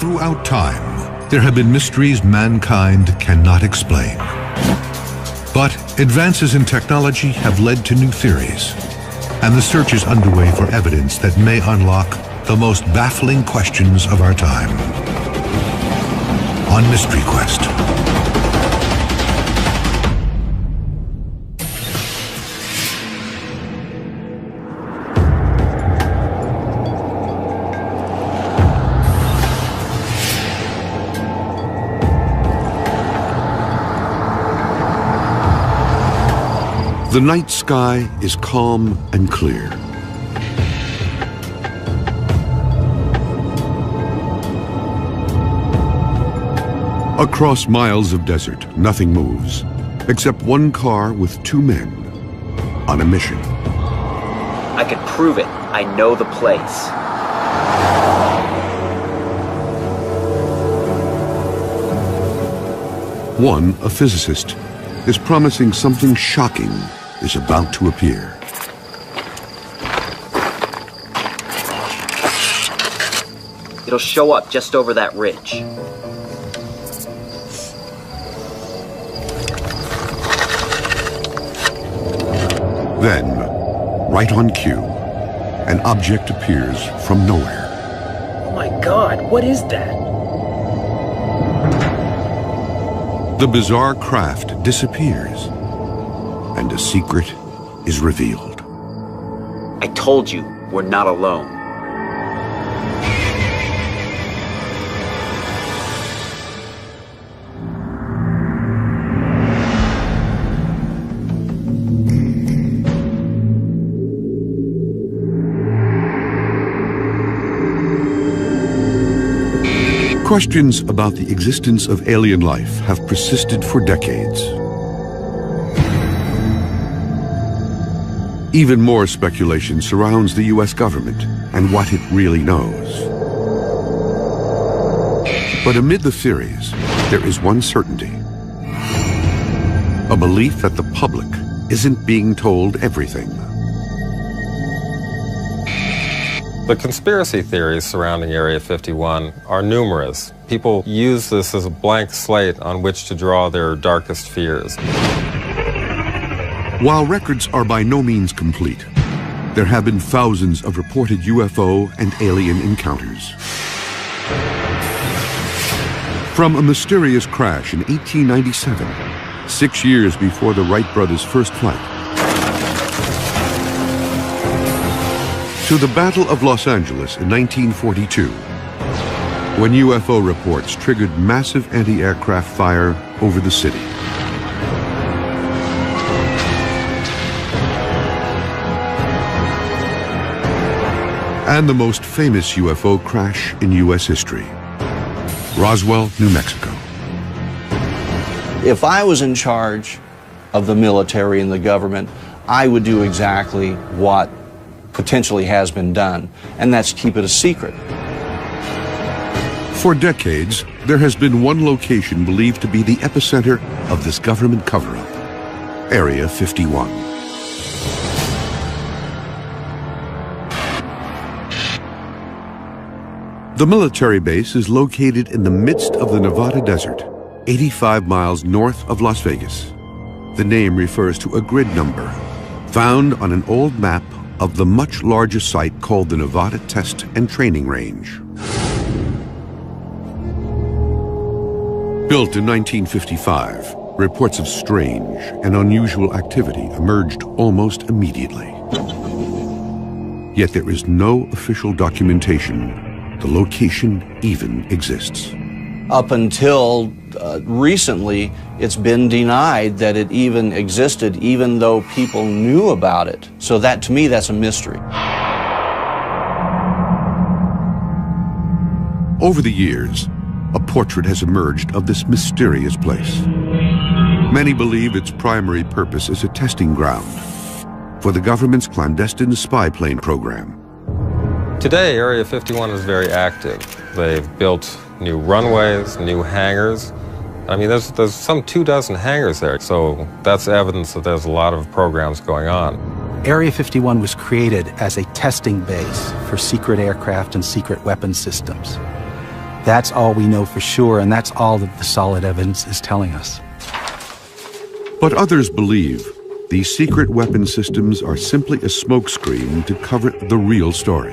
Throughout time, there have been mysteries mankind cannot explain. But advances in technology have led to new theories, and the search is underway for evidence that may unlock the most baffling questions of our time. On Mystery Quest. The night sky is calm and clear. Across miles of desert, nothing moves, except one car with two men on a mission. I could prove it. I know the place. One, a physicist, is promising something shocking is about to appear. It'll show up just over that ridge. Then, right on cue, an object appears from nowhere. Oh my God, what is that? The bizarre craft disappears, and a secret is revealed. I told you, we're not alone. Questions about the existence of alien life have persisted for decades. Even more speculation surrounds the U.S. government and what it really knows. But amid the theories, there is one certainty: a belief that the public isn't being told everything. The conspiracy theories surrounding Area 51 are numerous. People use this as a blank slate on which to draw their darkest fears. While records are by no means complete, there have been thousands of reported UFO and alien encounters. From a mysterious crash in 1897, 6 years before the Wright brothers' first flight, to the Battle of Los Angeles in 1942, when UFO reports triggered massive anti-aircraft fire over the city. And the most famous UFO crash in U.S. history, Roswell, New Mexico. If I was in charge of the military and the government, I would do exactly what potentially has been done, and that's keep it a secret. For decades, there has been one location believed to be the epicenter of this government cover-up: Area 51. The military base is located in the midst of the Nevada desert, 85 miles north of Las Vegas. The name refers to a grid number found on an old map of the much larger site called the Nevada Test and Training Range. Built in 1955, reports of strange and unusual activity emerged almost immediately. Yet there is no official documentation the location even exists. Up until recently, it's been denied that it even existed, even though people knew about it. So that, to me, that's a mystery. Over the years, a portrait has emerged of this mysterious place. Many believe its primary purpose is a testing ground for the government's clandestine spy plane program. Today, Area 51 is very active. They've built new runways, new hangars. I mean, there's some 24 hangars there, so that's evidence that there's a lot of programs going on. Area 51 was created as a testing base for secret aircraft and secret weapon systems. That's all we know for sure, and that's all that the solid evidence is telling us. But others believe these secret weapon systems are simply a smokescreen to cover the real story.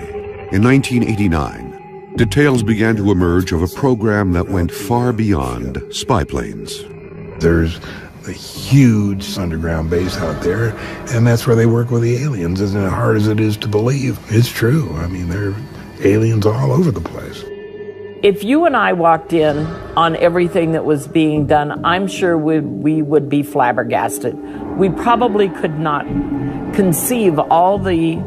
In 1989, details began to emerge of a program that went far beyond spy planes. There's a huge underground base out there, and that's where they work with the aliens, as hard as it is to believe. It's true. I mean, there are aliens all over the place. If you and I walked in on everything that was being done, I'm sure we would be flabbergasted. We probably could not conceive all the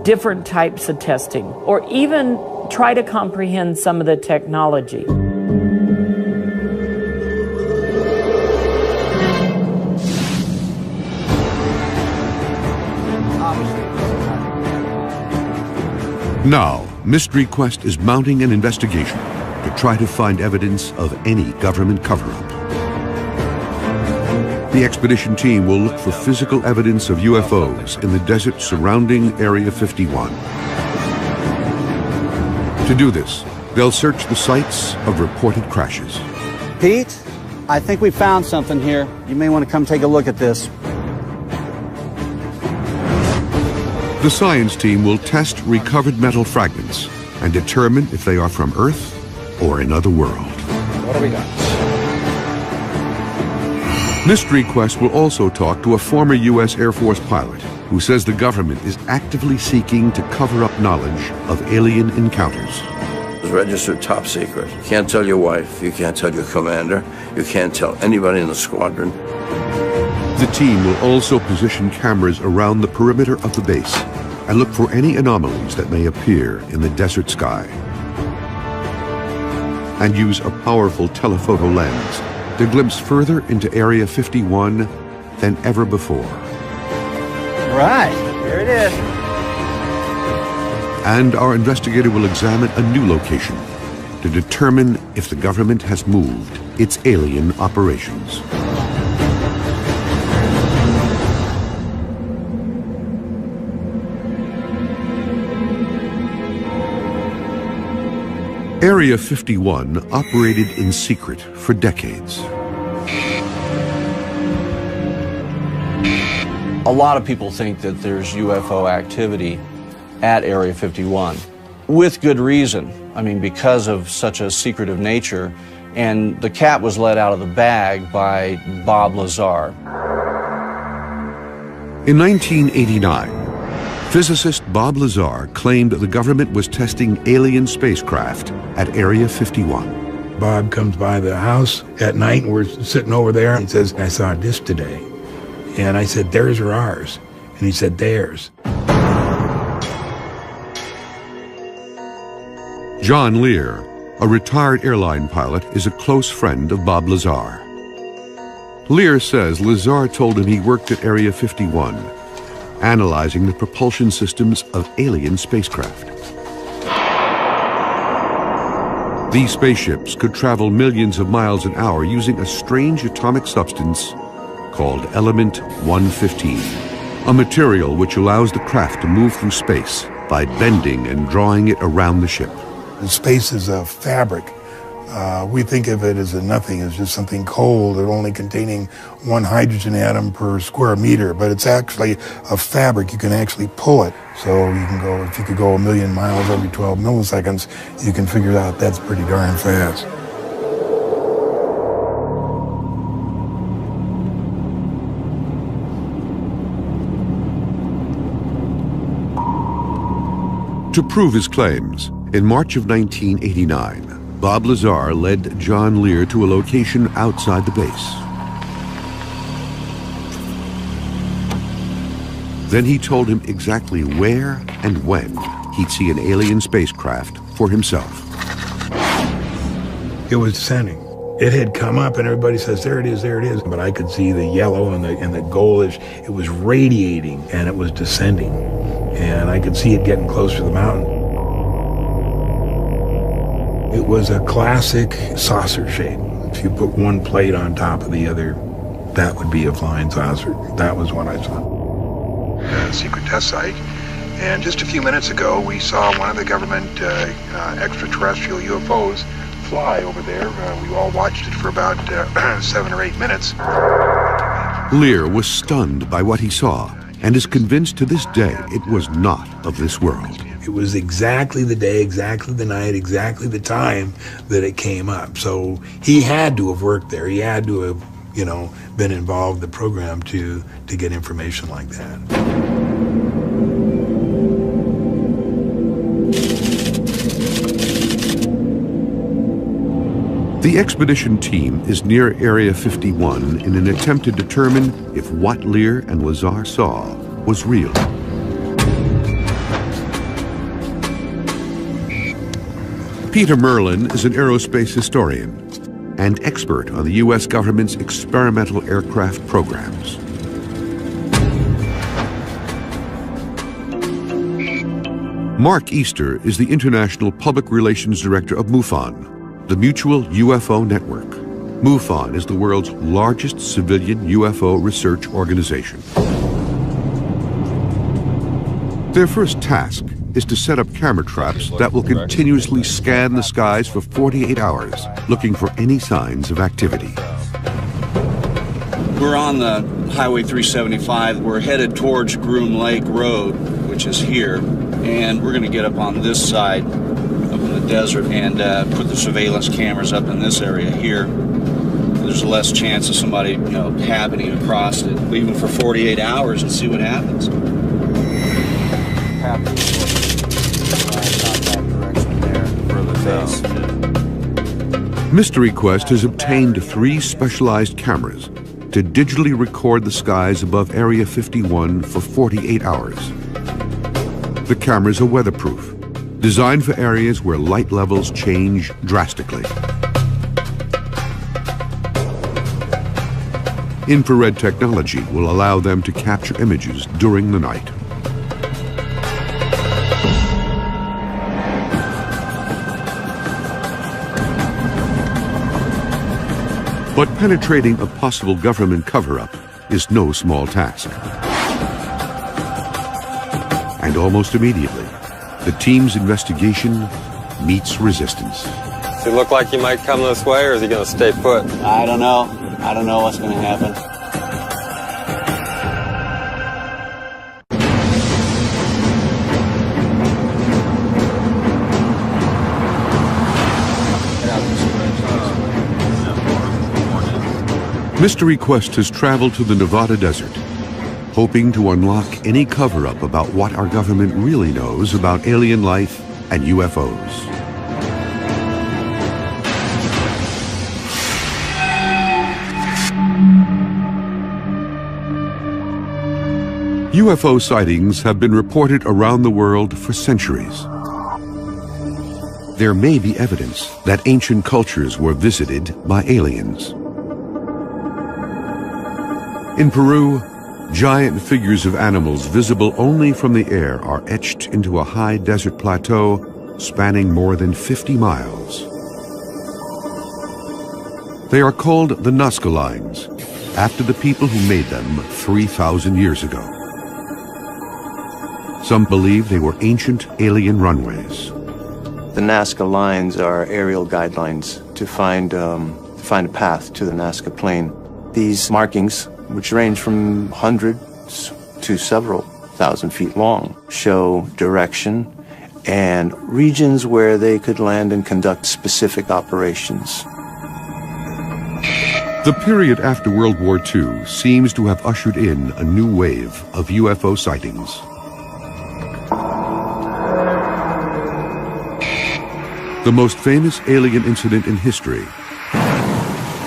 different types of testing, or even try to comprehend some of the technology. Now, Mystery Quest is mounting an investigation to try to find evidence of any government cover-up. The expedition team will look for physical evidence of UFOs in the desert surrounding Area 51. To do this, they'll search the sites of reported crashes. Pete, I think we found something here. You may want to come take a look at this. The science team will test recovered metal fragments and determine if they are from Earth or another world. What do we got? Mystery Quest will also talk to a former U.S. Air Force pilot who says the government is actively seeking to cover up knowledge of alien encounters. It's registered top secret. You can't tell your wife, you can't tell your commander, you can't tell anybody in the squadron. The team will also position cameras around the perimeter of the base and look for any anomalies that may appear in the desert sky, and use a powerful telephoto lens to glimpse further into Area 51 than ever before. Right, here it is. And our investigator will examine a new location to determine if the government has moved its alien operations. Area 51 operated in secret for decades. A lot of people think that there's UFO activity at Area 51, with good reason. I mean, because of such a secretive nature, and the cat was let out of the bag by Bob Lazar. In 1989, physicist Bob Lazar claimed the government was testing alien spacecraft at Area 51. Bob comes by the house at night, and we're sitting over there, and he says, I saw a disc today. And I said, theirs or ours? And he said, theirs. John Lear, a retired airline pilot, is a close friend of Bob Lazar. Lear says Lazar told him he worked at Area 51, analyzing the propulsion systems of alien spacecraft. These spaceships could travel millions of miles an hour using a strange atomic substance called Element 115, a material which allows the craft to move through space by bending and drawing it around the ship. Space is a fabric. We think of it as a nothing, as just something cold, or only containing one hydrogen atom per square meter, but it's actually a fabric. You can actually pull it. So you can go, if you could go 1,000,000 miles every 12 milliseconds, you can figure out that's pretty darn fast. To prove his claims, in March of 1989, Bob Lazar led John Lear to a location outside the base. Then he told him exactly where and when he'd see an alien spacecraft for himself. It was descending. It had come up, and everybody says, there it is, there it is. But I could see the yellow and the goldish. It was radiating, and it was descending. And I could see it getting close to the mountain. It was a classic saucer shape. If you put one plate on top of the other, that would be a flying saucer. That was what I saw. A secret test site. And just a few minutes ago, we saw one of the government extraterrestrial UFOs fly over there. We all watched it for about 7 or 8 minutes. Lear was stunned by what he saw and is convinced to this day it was not of this world. It was exactly the day, exactly the night, exactly the time that it came up. So he had to have worked there. He had to have, you know, been involved in the program to get information like that. The expedition team is near Area 51 in an attempt to determine if what Lear and Lazar saw was real. Peter Merlin is an aerospace historian and expert on the U.S. government's experimental aircraft programs. Mark Easter is the International Public Relations Director of MUFON, the Mutual UFO Network. MUFON is the world's largest civilian UFO research organization. Their first task is to set up camera traps that will continuously scan the skies for 48 hours, looking for any signs of activity. We're on the Highway 375. We're headed towards Groom Lake Road, which is here, and we're going to get up on this side, up in the desert, and put the surveillance cameras up in this area here. There's less chance of somebody, happening across it, leaving for 48 hours and see what happens. Mystery Quest has obtained 3 specialized cameras to digitally record the skies above Area 51 for 48 hours. The cameras are weatherproof, designed for areas where light levels change drastically. Infrared technology will allow them to capture images during the night. But penetrating a possible government cover-up is no small task. And almost immediately, the team's investigation meets resistance. Does it look like you might come this way, or is he going to stay put? I don't know. I don't know what's going to happen. Mystery Quest has traveled to the Nevada desert, hoping to unlock any cover-up about what our government really knows about alien life and UFOs. UFO sightings have been reported around the world for centuries. There may be evidence that ancient cultures were visited by aliens. In Peru, giant figures of animals visible only from the air are etched into a high desert plateau spanning more than 50 miles. They are called the Nazca Lines, after the people who made them 3,000 years ago. Some believe they were ancient alien runways. The Nazca Lines are aerial guidelines to find a path to the Nazca Plain. These markings, which range from hundreds to several thousand feet long, show direction and regions where they could land and conduct specific operations. The period after World War II seems to have ushered in a new wave of UFO sightings. The most famous alien incident in history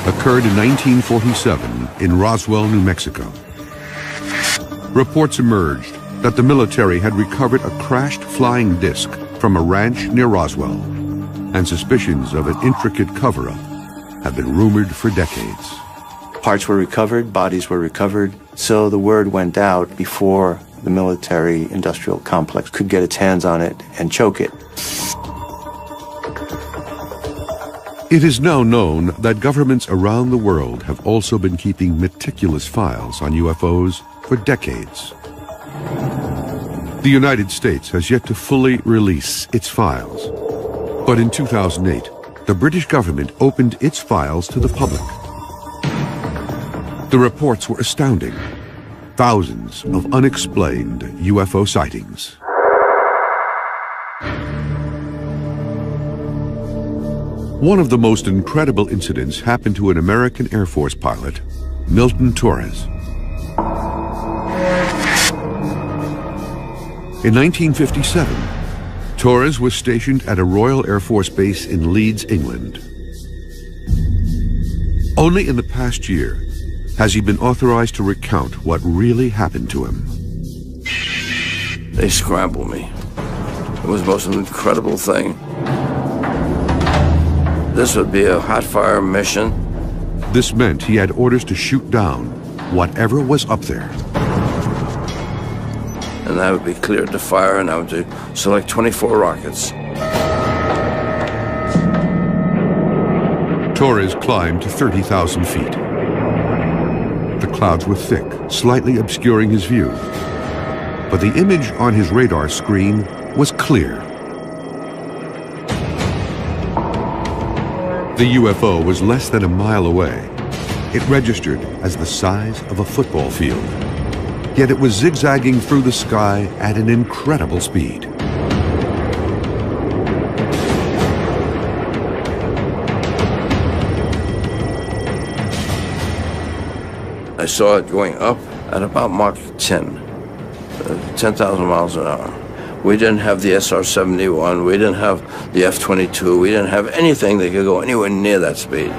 occurred in 1947 in Roswell, New Mexico. Reports emerged that the military had recovered a crashed flying disc from a ranch near Roswell, and suspicions of an intricate cover-up have been rumored for decades. Parts were recovered, bodies were recovered, so the word went out before the military-industrial complex could get its hands on it and choke it. It is now known that governments around the world have also been keeping meticulous files on UFOs for decades. The United States has yet to fully release its files. But in 2008, the British government opened its files to the public. The reports were astounding. Thousands of unexplained UFO sightings. One of the most incredible incidents happened to an American Air Force pilot, Milton Torres. In 1957, Torres was stationed at a Royal Air Force base in Leeds, England. Only in the past year has he been authorized to recount what really happened to him. They scrambled me. It was the most incredible thing. This would be a hot fire mission. This meant he had orders to shoot down whatever was up there. And I would be cleared to fire, and I would select 24 rockets. Torres climbed to 30,000 feet. The clouds were thick, slightly obscuring his view. But the image on his radar screen was clear. The UFO was less than a mile away. It registered as the size of a football field. Yet it was zigzagging through the sky at an incredible speed. I saw it going up at about Mach 10, 10,000 miles an hour. We didn't have the SR-71, we didn't have the F-22, we didn't have anything that could go anywhere near that speed.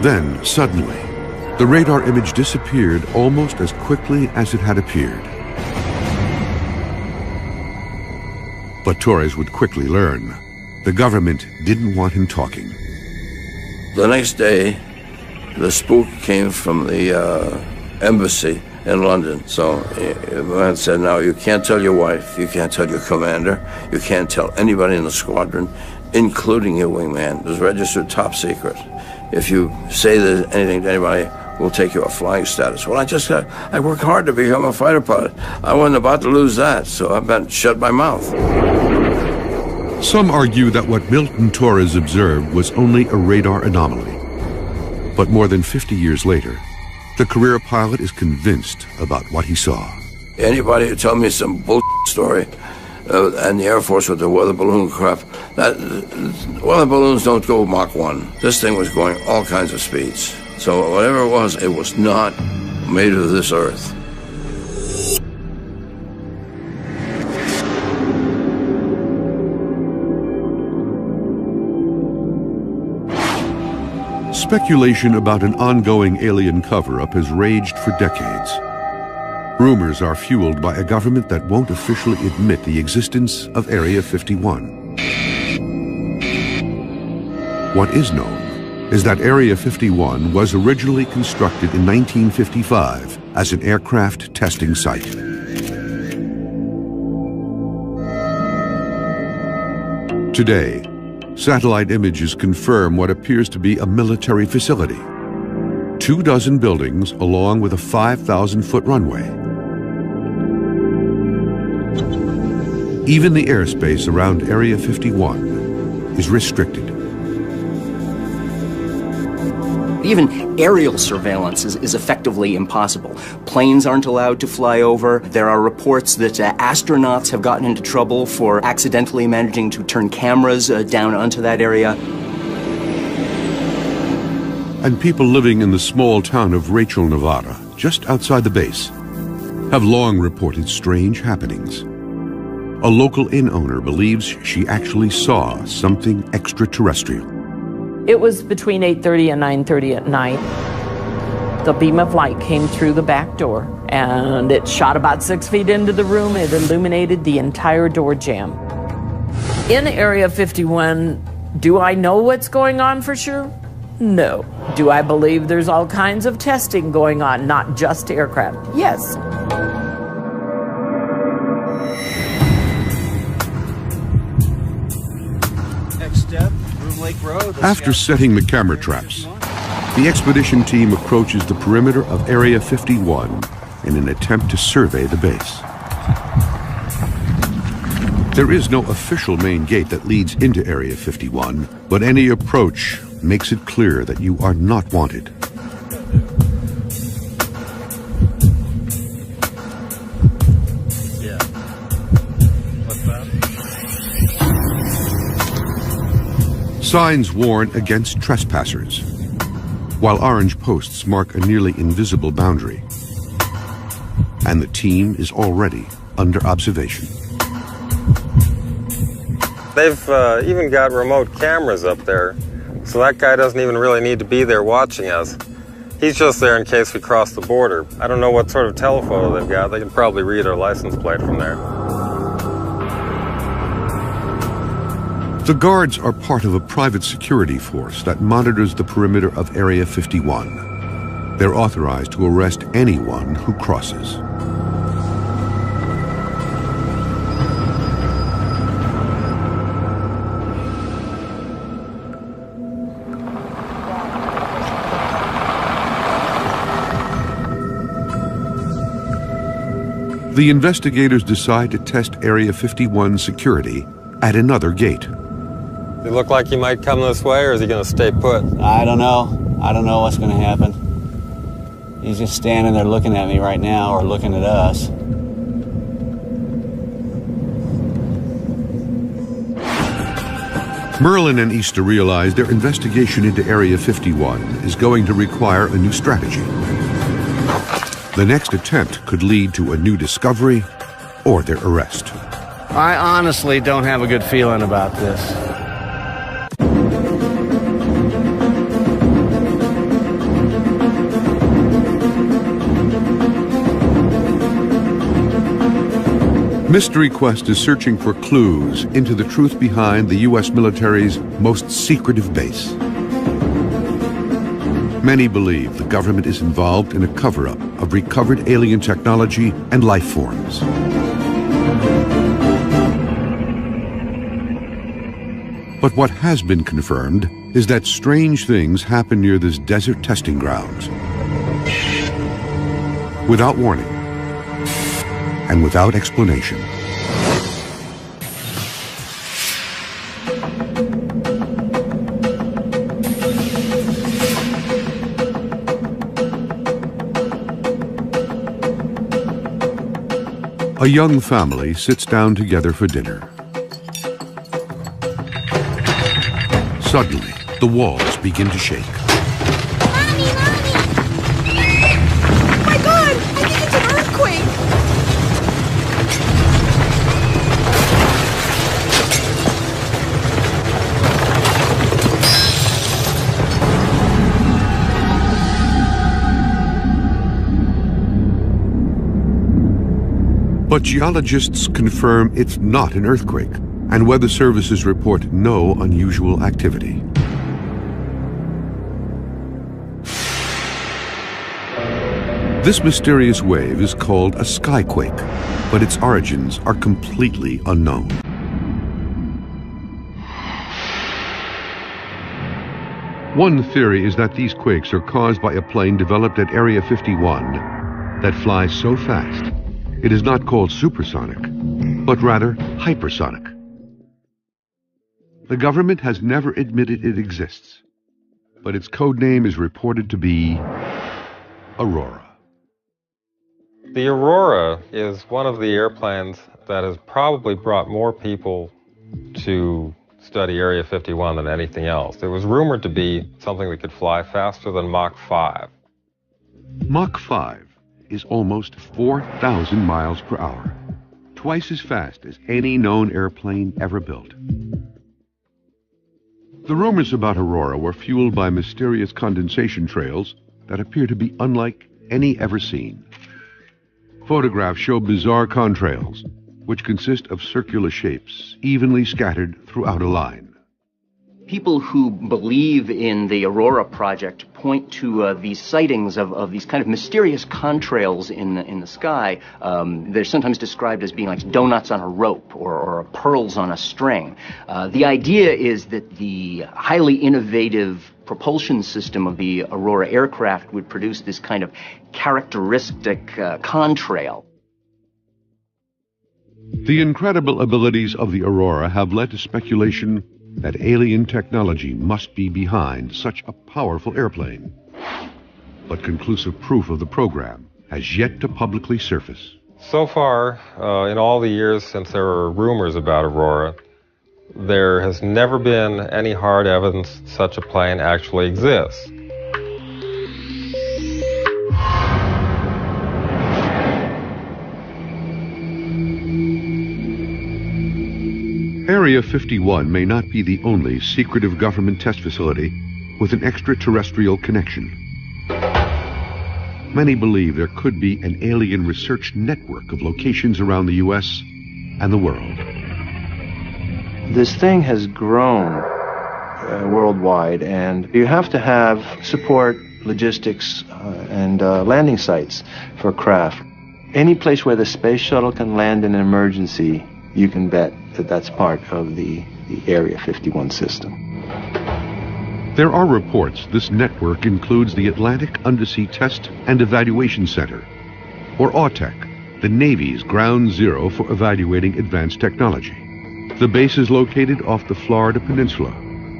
Then, suddenly, the radar image disappeared almost as quickly as it had appeared. But Torres would quickly learn. The government didn't want him talking. The next day, the spook came from the embassy in London. So the man said, now you can't tell your wife, you can't tell your commander, you can't tell anybody in the squadron, including your wingman. It was registered top secret. If you say anything to anybody, we'll take you off flying status. Well, I worked hard to become a fighter pilot. I wasn't about to lose that, so I better shut my mouth. Some argue that what Milton Torres observed was only a radar anomaly. But more than 50 years later, the career pilot is convinced about what he saw. Anybody who tells me some bullshit story, and the Air Force with the weather balloon crap, weather balloons don't go Mach 1. This thing was going all kinds of speeds. So whatever it was not made of this earth. Speculation about an ongoing alien cover-up has raged for decades. Rumors are fueled by a government that won't officially admit the existence of AREA-51. What is known is that AREA-51 was originally constructed in 1955 as an aircraft testing site. Today, satellite images confirm what appears to be a military facility. 24 buildings along with a 5,000-foot runway. Even the airspace around AREA-51 is restricted. Even aerial surveillance is effectively impossible. Planes aren't allowed to fly over. There are reports that astronauts have gotten into trouble for accidentally managing to turn cameras down onto that area. And people living in the small town of Rachel, Nevada, just outside the base, have long reported strange happenings. A local inn owner believes she actually saw something extraterrestrial. It was between 8:30 and 9:30 at night. The beam of light came through the back door, and it shot about 6 feet into the room. It illuminated the entire door jamb. In AREA-51, do I know what's going on for sure? No. Do I believe there's all kinds of testing going on, not just aircraft? Yes. Next step, Room Lake Road. After setting the camera traps, the expedition team approaches the perimeter of AREA-51 in an attempt to survey the base. There is no official main gate that leads into Area 51, but any approach makes it clear that you are not wanted. Signs warn against trespassers, while orange posts mark a nearly invisible boundary. And the team is already under observation. They've even got remote cameras up there, so that guy doesn't even really need to be there watching us. He's just there in case we cross the border. I don't know what sort of telephoto they've got. They can probably read our license plate from there. The guards are part of a private security force that monitors the perimeter of Area 51. They're authorized to arrest anyone who crosses. The investigators decide to test Area 51 security at another gate. Does he look like he might come this way, or is he going to stay put? I don't know. I don't know what's going to happen. He's just standing there looking at me right now, or looking at us. Merlin and Easter realize their investigation into Area 51 is going to require a new strategy. The next attempt could lead to a new discovery or their arrest. I honestly don't have a good feeling about this. Mystery Quest is searching for clues into the truth behind the U.S. military's most secretive base. Many believe the government is involved in a cover-up of recovered alien technology and life forms. But what has been confirmed is that strange things happen near this desert testing grounds. Without warning and without explanation. A young family sits down together for dinner. Suddenly, the walls begin to shake. Mommy! Oh my God! I think it's an earthquake! But geologists confirm it's not an earthquake, and weather services report no unusual activity. This mysterious wave is called a skyquake, but its origins are completely unknown. One theory is that these quakes are caused by a plane developed at Area 51 that flies so fast it is not called supersonic, but rather hypersonic. The government has never admitted it exists, but its code name is reported to be Aurora. The Aurora is one of the airplanes that has probably brought more people to study Area 51 than anything else. It was rumored to be something that could fly faster than Mach 5. Mach 5 is almost 4,000 miles per hour, twice as fast as any known airplane ever built. The rumors about Aurora were fueled by mysterious condensation trails that appear to be unlike any ever seen. Photographs show bizarre contrails, which consist of circular shapes evenly scattered throughout a line. People who believe in the Aurora project point to these sightings of these kind of mysterious contrails in the sky. They're sometimes described as being like donuts on a rope or pearls on a string. The idea is that the highly innovative propulsion system of the Aurora aircraft would produce this kind of characteristic contrail. The incredible abilities of the Aurora have led to speculation that alien technology must be behind such a powerful airplane. But conclusive proof of the program has yet to publicly surface. So far, in all the years since there were rumors about Aurora, there has never been any hard evidence such a plane actually exists. Area 51 may not be the only secretive government test facility with an extraterrestrial connection. Many believe there could be an alien research network of locations around the U.S. and the world. This thing has grown worldwide, and you have to have support, logistics, and landing sites for craft. Any place where the space shuttle can land in an emergency, you can bet that that's part of the Area 51 system. There are reports this network includes the Atlantic Undersea Test and Evaluation Center, or AUTEC, the Navy's ground zero for evaluating advanced technology. The base is located off the Florida Peninsula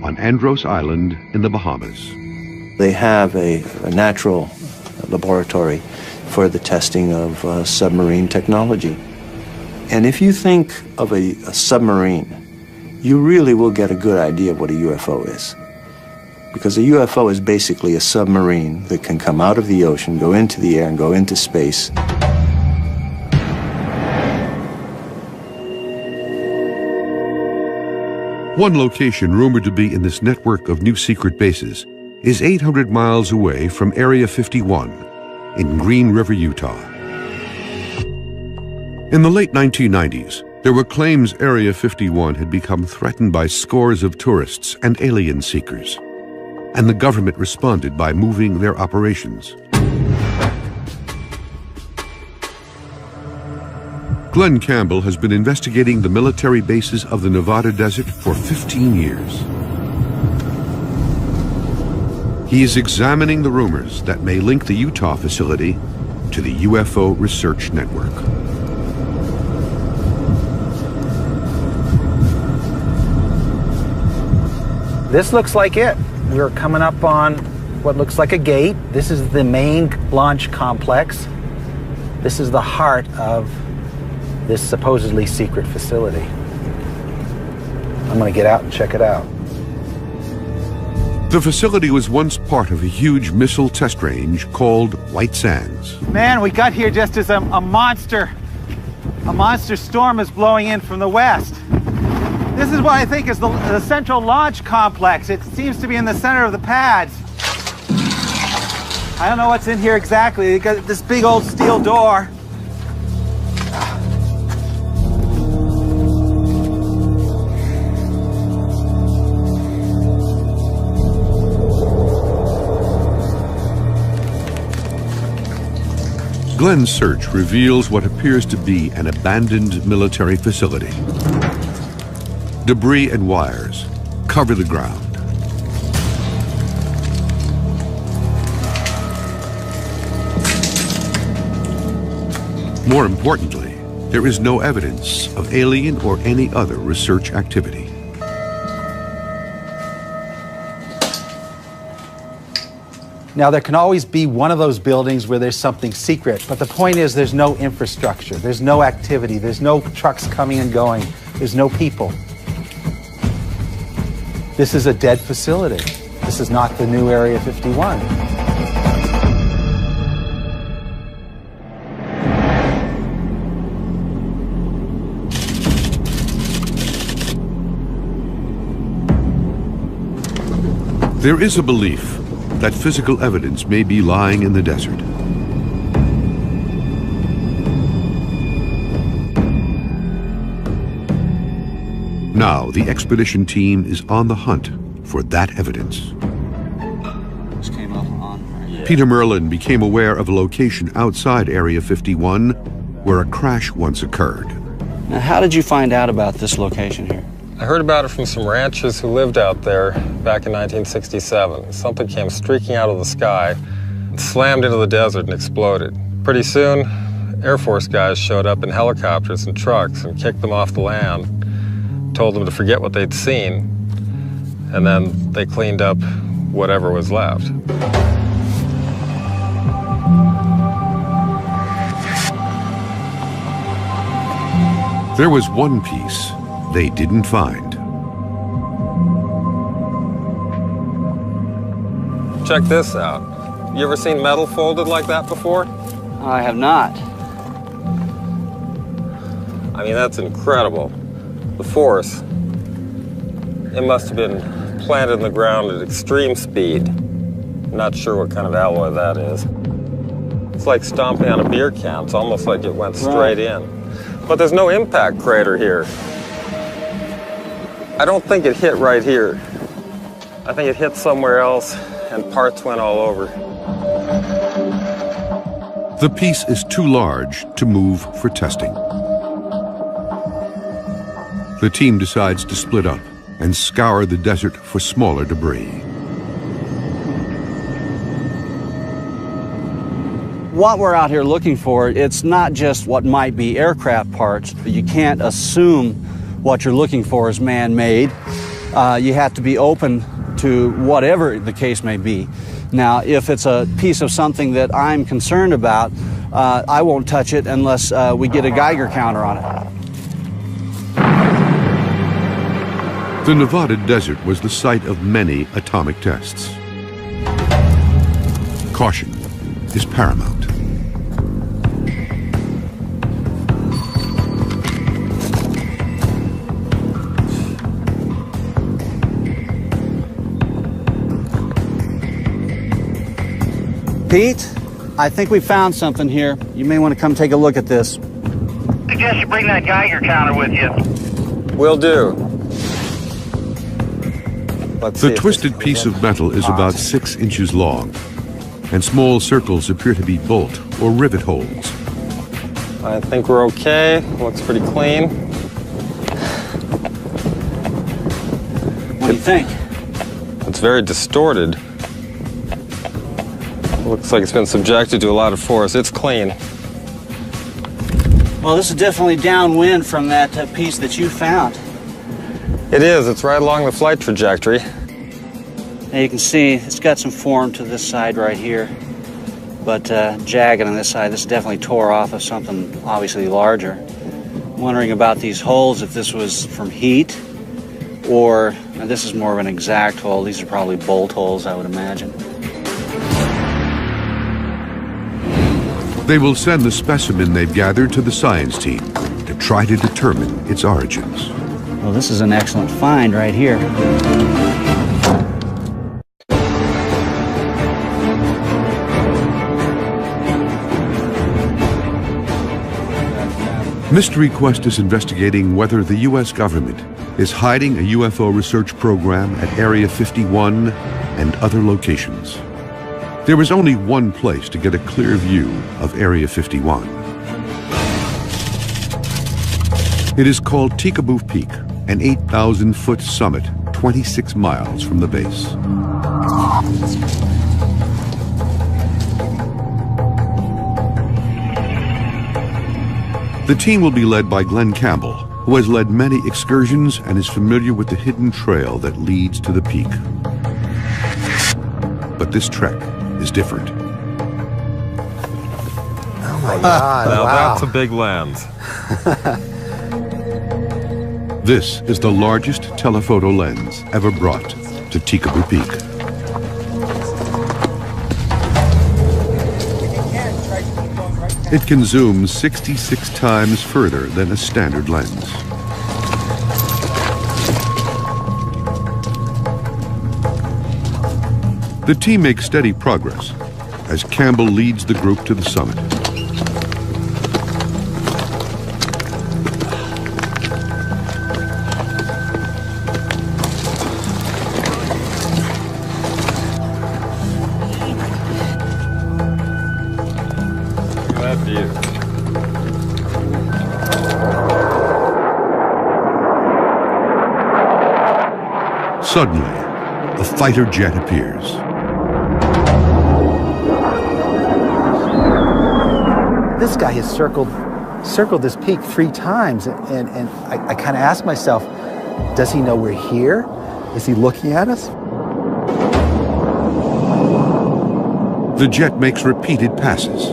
on Andros Island in the Bahamas. They have a natural laboratory for the testing of submarine technology. And if you think of a submarine, you really will get a good idea of what a UFO is. Because a UFO is basically a submarine that can come out of the ocean, go into the air, and go into space. One location rumored to be in this network of new secret bases is 800 miles away from Area 51 in Green River, Utah. In the late 1990s, there were claims Area 51 had become threatened by scores of tourists and alien seekers, and the government responded by moving their operations. Glenn Campbell has been investigating the military bases of the Nevada desert for 15 years. He is examining the rumors that may link the Utah facility to the UFO Research Network. This looks like it. We're coming up on what looks like a gate. This is the main launch complex. This is the heart of this supposedly secret facility. I'm going to get out and check it out. The facility was once part of a huge missile test range called White Sands. Man, we got here just as a monster storm is blowing in from the west. This is what I think is the central launch complex. It seems to be in the center of the pads. I don't know what's in here exactly. They got this big old steel door. Glenn's search reveals what appears to be an abandoned military facility. Debris and wires cover the ground. More importantly, there is no evidence of alien or any other research activity. Now, there can always be one of those buildings where there's something secret, but the point is there's no infrastructure, there's no activity, there's no trucks coming and going, there's no people. This is a dead facility. This is not the new Area 51. There is a belief that physical evidence may be lying in the desert. Now, the expedition team is on the hunt for that evidence. This came up on, right? Peter Merlin became aware of a location outside Area 51 where a crash once occurred. Now, how did you find out about this location here? I heard about it from some ranchers who lived out there back in 1967. Something came streaking out of the sky, slammed into the desert and exploded. Pretty soon, Air Force guys showed up in helicopters and trucks and kicked them off the land, told them to forget what they'd seen, and then they cleaned up whatever was left. There was one piece they didn't find. Check this out. You ever seen metal folded like that before? I have not. I mean, that's incredible. The force, it must have been planted in the ground at extreme speed. Not sure what kind of alloy that is. It's like stomping on a beer can. It's almost like it went straight in. But there's no impact crater here. I don't think it hit right here. I think it hit somewhere else and parts went all over. The piece is too large to move for testing. The team decides to split up and scour the desert for smaller debris. What we're out here looking for, it's not just what might be aircraft parts. You can't assume what you're looking for is man-made. You have to be open to whatever the case may be. Now, if it's a piece of something that I'm concerned about, I won't touch it unless we get a Geiger counter on it. The Nevada desert was the site of many atomic tests. Caution is paramount. Pete, I think we found something here. You may want to come take a look at this. I suggest you bring that Geiger counter with you. Will do. The twisted piece of metal is about 6 inches long, and small circles appear to be bolt or rivet holes. I think we're okay. Looks pretty clean. What do you think? It's very distorted. Looks like it's been subjected to a lot of force. It's clean. Well, this is definitely downwind from that piece that you found. It is. It's right along the flight trajectory. Now you can see it's got some form to this side right here, but jagged on this side. This definitely tore off of something obviously larger. I'm wondering about these holes, if this was from heat, or this is more of an exact hole. These are probably bolt holes, I would imagine. They will send the specimen they've gathered to the science team to try to determine its origins. Well, this is an excellent find right here. Mystery Quest is investigating whether the U.S. government is hiding a UFO research program at Area 51 and other locations. There is only one place to get a clear view of Area 51. It is called Tikaboo Peak, an 8,000-foot summit 26 miles from the base. The team will be led by Glenn Campbell, who has led many excursions and is familiar with the hidden trail that leads to the peak. But this trek is different. Oh my God, now wow. that's a big lens. This is the largest telephoto lens ever brought to Tikaboo Peak. It can zoom 66 times further than a standard lens. The team makes steady progress as Campbell leads the group to the summit. Look at that view. Suddenly, a fighter jet appears. This guy has circled this peak 3 times, and I kind of ask myself, does he know we're here? Is he looking at us? The jet makes repeated passes.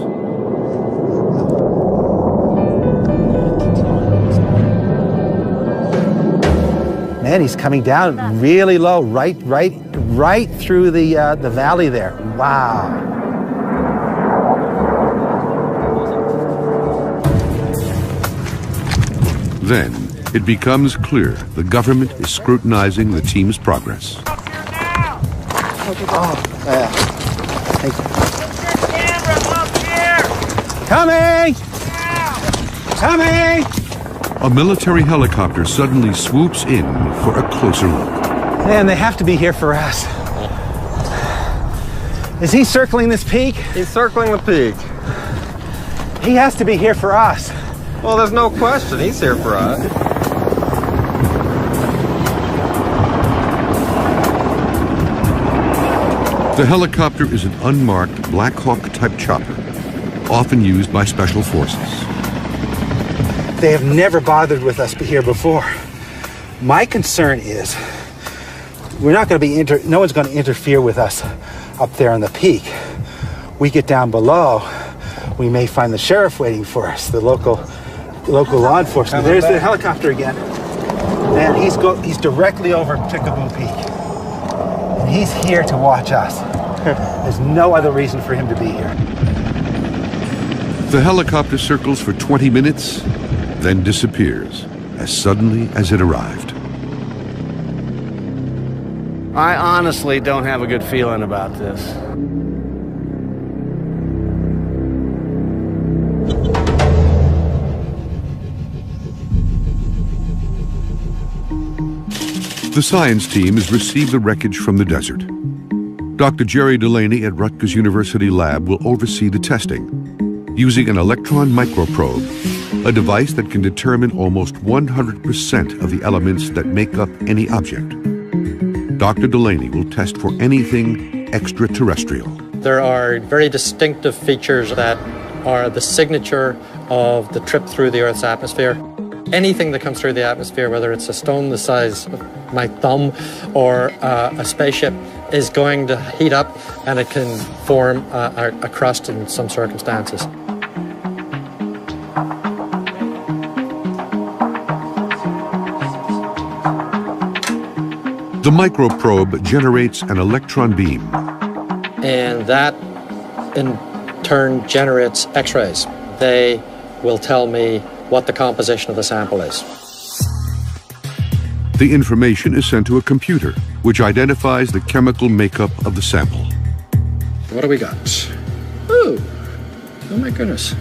Man, he's coming down really low, right through the valley there. Wow. Then it becomes clear the government is scrutinizing the team's progress. Oh, yeah. Thank you. Coming! Coming! A military helicopter suddenly swoops in for a closer look. Man, they have to be here for us. Is he circling this peak? He's circling the peak. He has to be here for us. Well, there's no question. He's here for us. The helicopter is an unmarked Black Hawk-type chopper, often used by special forces. They have never bothered with us here before. My concern is we're not going to be no one's going to interfere with us up there on the peak. We get down below, we may find the sheriff waiting for us, the local law enforcement. There's the helicopter again. And he's directly over Peekaboo Peak. And he's here to watch us. There's no other reason for him to be here. The helicopter circles for 20 minutes, then disappears as suddenly as it arrived. I honestly don't have a good feeling about this. The science team has received the wreckage from the desert. Dr. Jerry Delaney at Rutgers University Lab will oversee the testing using an electron microprobe, a device that can determine almost 100% of the elements that make up any object. Dr. Delaney will test for anything extraterrestrial. There are very distinctive features that are the signature of the trip through the Earth's atmosphere. Anything that comes through the atmosphere, whether it's a stone the size of my thumb or a spaceship, is going to heat up and it can form a crust in some circumstances. The microprobe generates an electron beam. And that, in turn, generates X-rays. They will tell me what the composition of the sample is. The information is sent to a computer, which identifies the chemical makeup of the sample. What do we got? Ooh, oh my goodness.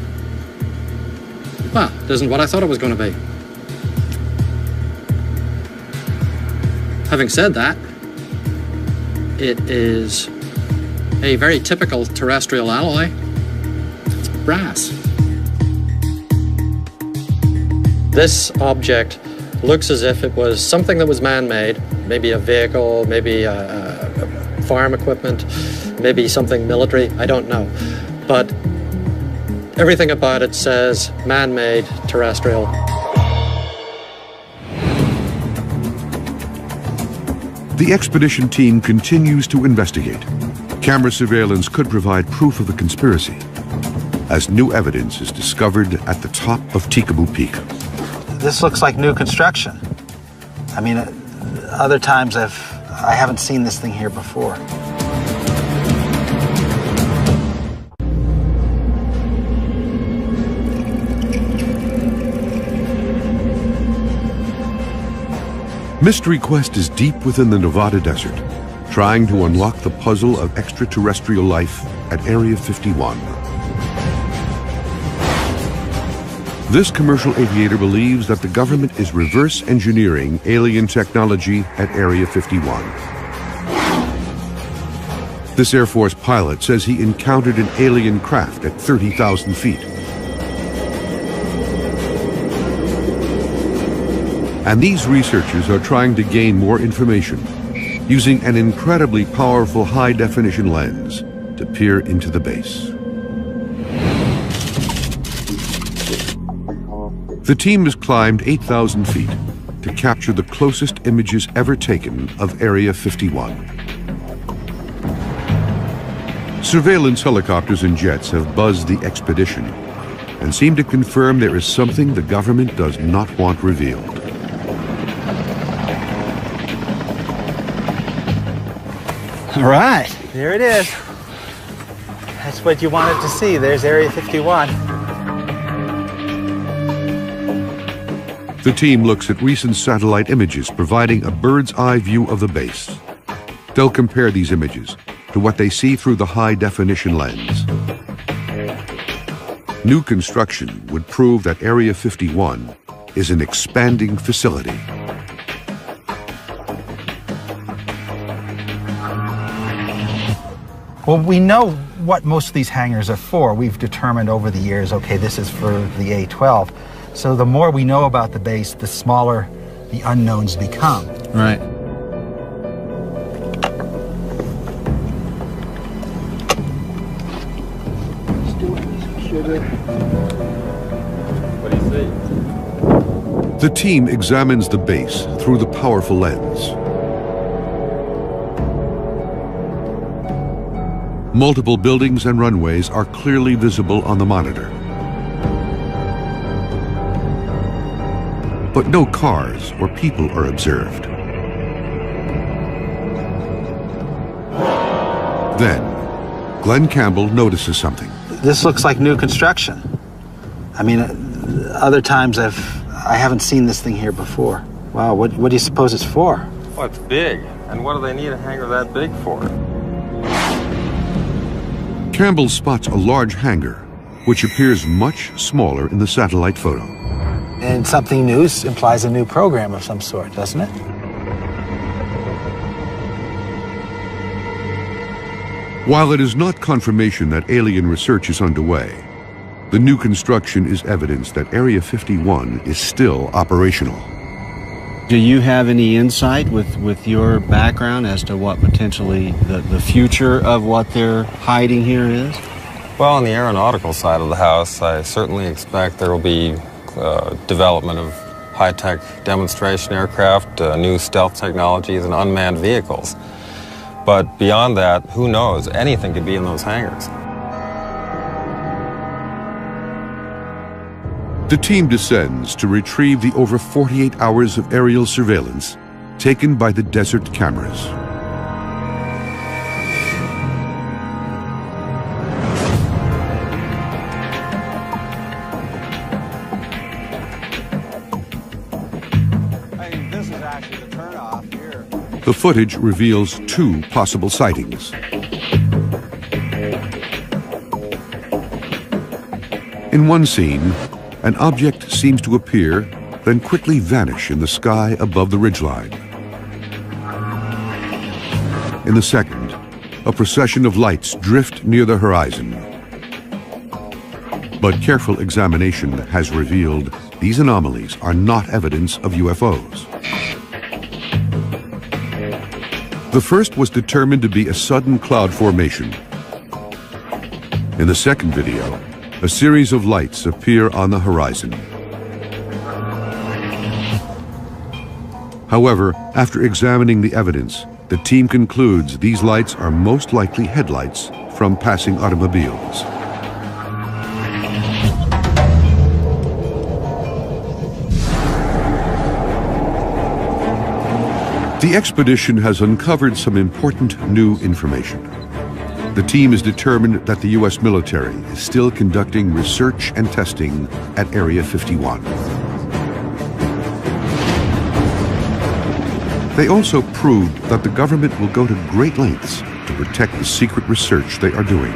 Well, it isn't what I thought it was going to be. Having said that, it is a very typical terrestrial alloy. It's brass. This object looks as if it was something that was man-made, maybe a vehicle, maybe a farm equipment, maybe something military, I don't know. But everything about it says man-made, terrestrial. The expedition team continues to investigate. Camera surveillance could provide proof of the conspiracy, as new evidence is discovered at the top of Peekaboo Peak. This looks like new construction. I mean, other times I haven't seen this thing here before. Mystery Quest is deep within the Nevada desert, trying to unlock the puzzle of extraterrestrial life at Area 51. This commercial aviator believes that the government is reverse engineering alien technology at Area 51. This Air Force pilot says he encountered an alien craft at 30,000 feet. And these researchers are trying to gain more information using an incredibly powerful high-definition lens to peer into the base. The team has climbed 8,000 feet to capture the closest images ever taken of Area 51. Surveillance helicopters and jets have buzzed the expedition and seem to confirm there is something the government does not want revealed. All right, there it is. That's what you wanted to see. There's Area 51. The team looks at recent satellite images, providing a bird's eye view of the base. They'll compare these images to what they see through the high-definition lens. New construction would prove that Area 51 is an expanding facility. Well, we know what most of these hangars are for. We've determined over the years, okay, this is for the A-12. So the more we know about the base, the smaller the unknowns become. Right. What do you see? The team examines the base through the powerful lens. Multiple buildings and runways are clearly visible on the monitor. But no cars or people are observed. Then, Glenn Campbell notices something. This looks like new construction. I mean, other times I haven't seen this thing here before. Wow, what do you suppose it's for? Well, it's big. And what do they need a hangar that big for? Campbell spots a large hangar, which appears much smaller in the satellite photo. And something new implies a new program of some sort, doesn't it? While it is not confirmation that alien research is underway, the new construction is evidence that Area 51 is still operational. Do you have any insight with your background as to what potentially the future of what they're hiding here is? Well, on the aeronautical side of the house, I certainly expect there will be development of high-tech demonstration aircraft, new stealth technologies, and unmanned vehicles. But beyond that, who knows? Anything could be in those hangars. The team descends to retrieve the over 48 hours of aerial surveillance taken by the desert cameras. This is actually the turnoff here. The footage reveals two possible sightings. In one scene, an object seems to appear, then quickly vanish in the sky above the ridgeline. In the second, a procession of lights drift near the horizon. But careful examination has revealed these anomalies are not evidence of UFOs. The first was determined to be a sudden cloud formation. In the second video, a series of lights appear on the horizon. However, after examining the evidence, the team concludes these lights are most likely headlights from passing automobiles. The expedition has uncovered some important new information. The team is determined that the U.S. military is still conducting research and testing at Area 51. They also proved that the government will go to great lengths to protect the secret research they are doing.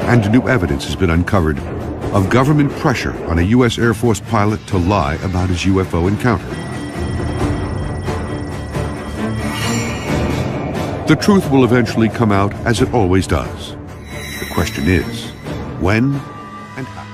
And new evidence has been uncovered of government pressure on a U.S. Air Force pilot to lie about his UFO encounter. The truth will eventually come out as it always does. The question is, when and how?